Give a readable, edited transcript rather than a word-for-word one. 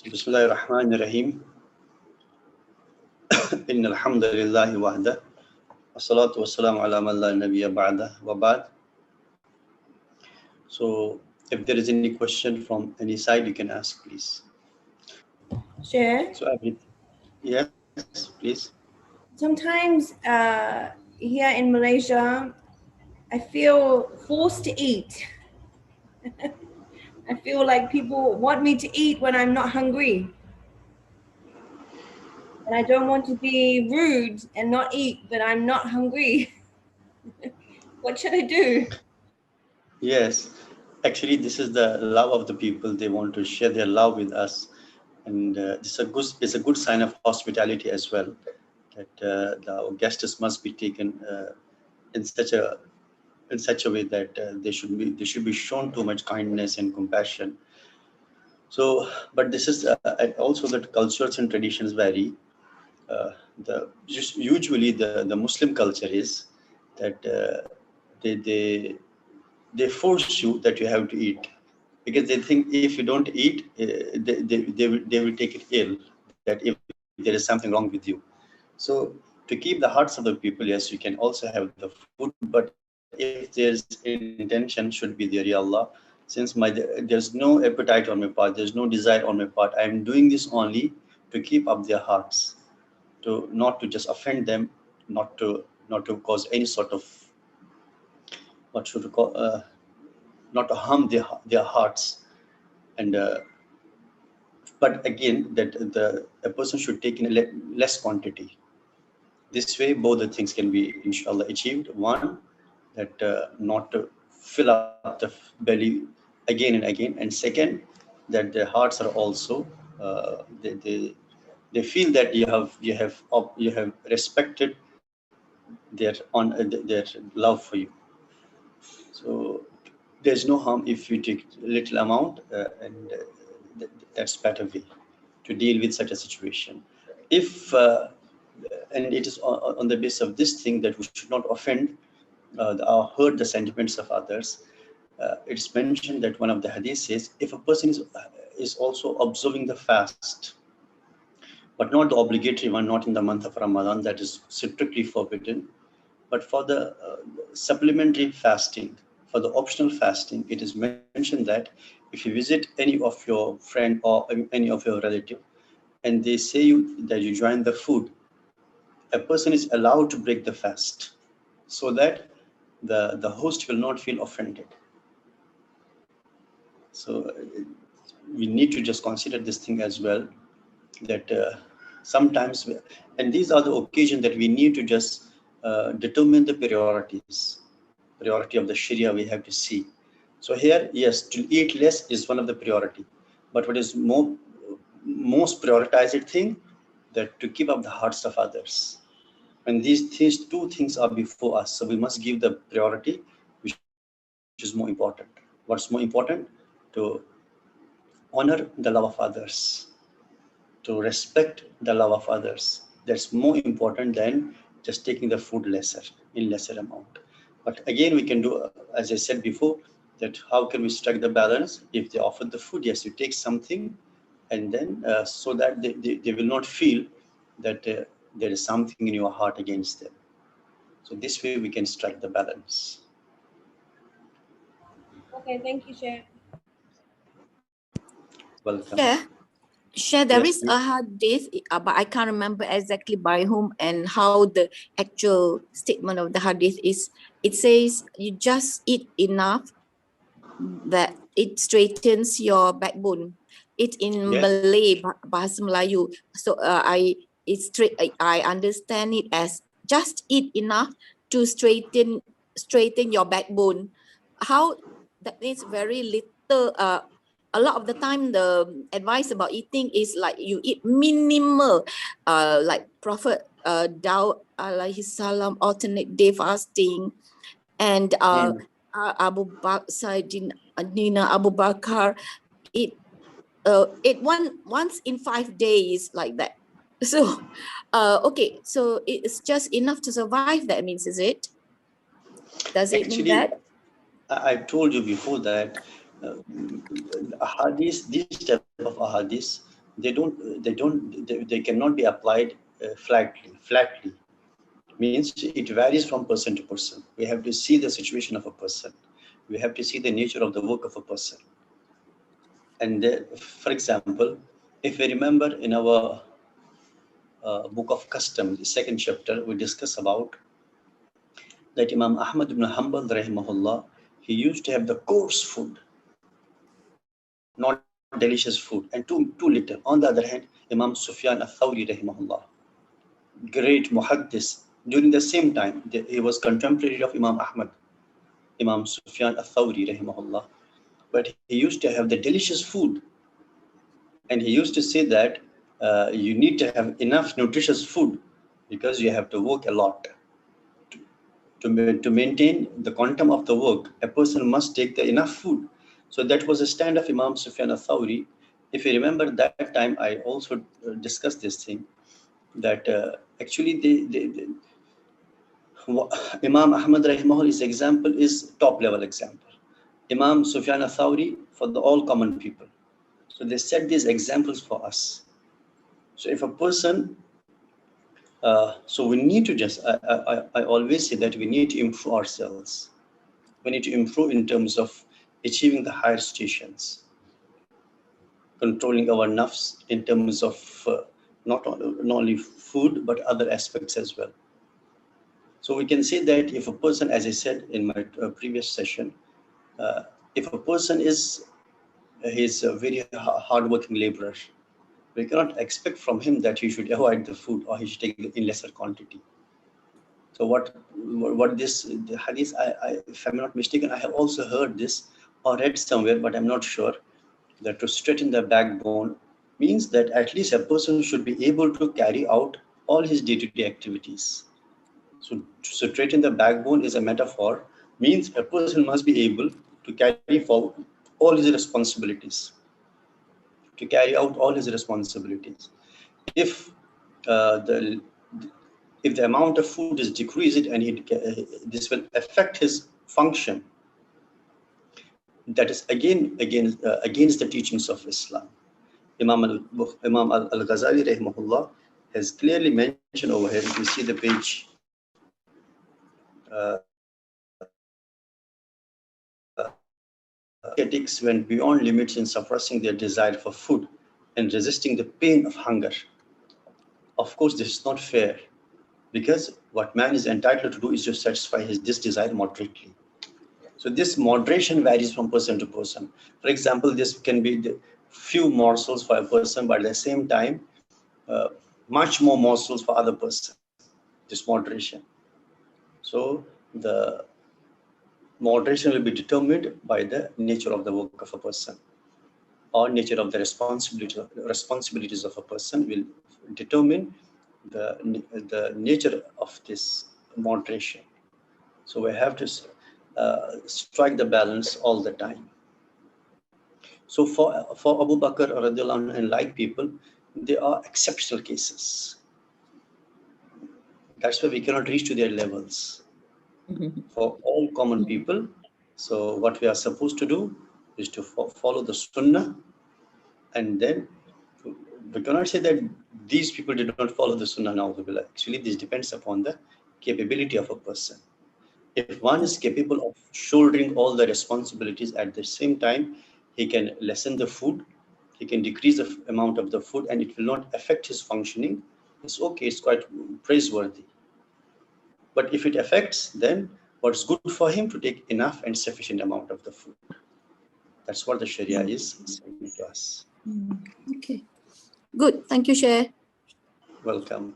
Bismillahir Rahmanir Rahim. Innal hamdalillahi wahda. Wassalatu wassalamu ala man la nabiyya ba'da wa ba'd. So, if there is any question from any side, you can ask, please. Share. So, yes, please. Sometimes here in Malaysia, I feel forced to eat. I feel like people want me to eat when I'm not hungry. And I don't want to be rude and not eat, but I'm not hungry. What should I do? Yes, actually, this is the love of the people. They want to share their love with us, and it's a good sign of hospitality as well. That the guests must be taken in such a way that they should be shown too much kindness and compassion. So, but this is also that cultures and traditions vary. Usually the Muslim culture is that they they they force you that you have to eat because they think if you don't eat, they will take it ill. That if there is something wrong with you. So to keep the hearts of the people, yes, you can also have the food, but if there's intention, should be there, Ya Allah. Since there's no appetite on my part, there's no desire on my part, I am doing this only to keep up their hearts, to not to just offend them, not to cause any sort of what should we call not to harm their hearts. And but again, that a person should take in less quantity. This way, both the things can be, inshallah, achieved. One, that not to fill up the belly again and again, and second, that their hearts are also they feel that you have respected their love for you. So there's no harm if you take little amount, and that's better way to deal with such a situation. If and it is on the basis of this thing that we should not offend or hurt the sentiments of others. It's mentioned that one of the hadith says if a person is also observing the fast, but not the obligatory one, not in the month of Ramadan, that is strictly forbidden. But for the supplementary fasting, for the optional fasting, it is mentioned that if you visit any of your friend or any of your relative, and they say you that you join the food, a person is allowed to break the fast, so that the host will not feel offended. So we need to just consider this thing as well, that sometimes and these are the occasions that we need to just determine the priority of the Sharia we have to see. So here, yes, to eat less is one of the priority, but what is most prioritized thing, that to keep up the hearts of others. And these two things are before us, so we must give the priority which is more important. What's more important? To honor the love of others, to respect the love of others. That's more important than just taking the food in lesser amount. But again, we can do, as I said before, that how can we strike the balance? If they offer the food, yes, you take something, and then so that they will not feel that there is something in your heart against them. So this way we can strike the balance. Okay, thank you, Share. Welcome. Share, there Yes, is a hadith, but I can't remember exactly by whom and how the actual statement of the hadith is. It says you just eat enough that it straightens your backbone. It's in Yes. Malay, Bahasa Melayu. So I understand it as just eat enough to straighten your backbone. How that means very little. A lot of the time the advice about eating is like you eat minimal, like Prophet Daud alaihi salam alternate day fasting, and Abu Bakr Nina Abu Bakr it once in 5 days like that. So okay, so it's just enough to survive, that means, is it? Does it mean Actually, that? I told you before that ahadith, these type of ahadith, they cannot be applied flatly. Means it varies from person to person. We have to see the situation of a person. We have to see the nature of the work of a person. And for example, if we remember in our book of custom, the second chapter, we discuss about that Imam Ahmad ibn Hanbal rahimahullah, he used to have the coarse food, not delicious food, and too little. On the other hand, Imam Sufyan al-Thawri rahimahullah, great muhaddis, during the same time, he was contemporary of Imam Ahmad, Imam Sufyan al-Thawri rahimahullah, but he used to have the delicious food. And he used to say that you need to have enough nutritious food because you have to work a lot. To maintain the quantum of the work, a person must take the enough food. So that was a stand of Imam Sufyan al-Thawri. If you remember that time, I also discussed this thing, that actually Imam Ahmad rahimahullah example is top level example. Imam Sufyan al-Thawri for the all common people. So they set these examples for us. So if a person, so we need to just, I always say that we need to improve ourselves. We need to improve in terms of achieving the higher stations, controlling our nafs in terms of not only food, but other aspects as well. So we can say that if a person, as I said in my previous session, if a person he's a very hardworking laborer, we cannot expect from him that he should avoid the food or he should take it in lesser quantity. So what this the hadith, if I'm not mistaken, I have also heard this or read somewhere, but I'm not sure, that to straighten the backbone means that at least a person should be able to carry out all his day-to-day activities. So to straighten the backbone is a metaphor, means a person must be able to carry forward all his responsibilities. To carry out all his responsibilities. If the amount of food is decreased and this will affect his function, that is again against the teachings of Islam. Imam Al-Ghazali rahimahullah has clearly mentioned over here, if you see the page, ascetics went beyond limits in suppressing their desire for food and resisting the pain of hunger. Of course, this is not fair, because what man is entitled to do is to satisfy this desire moderately. So this moderation varies from person to person. For example, this can be the few morsels for a person, but at the same time, much more morsels for other person. This moderation. So the moderation will be determined by the nature of the work of a person, or nature of the responsibilities of a person will determine the nature of this moderation. So we have to strike the balance all the time. So for Abu Bakr radiallahu anhu and like people, they are exceptional cases. That's why we cannot reach to their levels. For all common people, so what we are supposed to do is to follow the sunnah, and then we cannot say that these people did not follow the sunnah. Actually, this depends upon the capability of a person. If one is capable of shouldering all the responsibilities at the same time, he can lessen the food, he can decrease the amount of the food, and it will not affect his functioning. It's okay, it's quite praiseworthy. But if it affects, then what's good for him to take enough and sufficient amount of the food. That's what the Sharia is saying to us. Okay, good. Thank you, Sheikh. Welcome.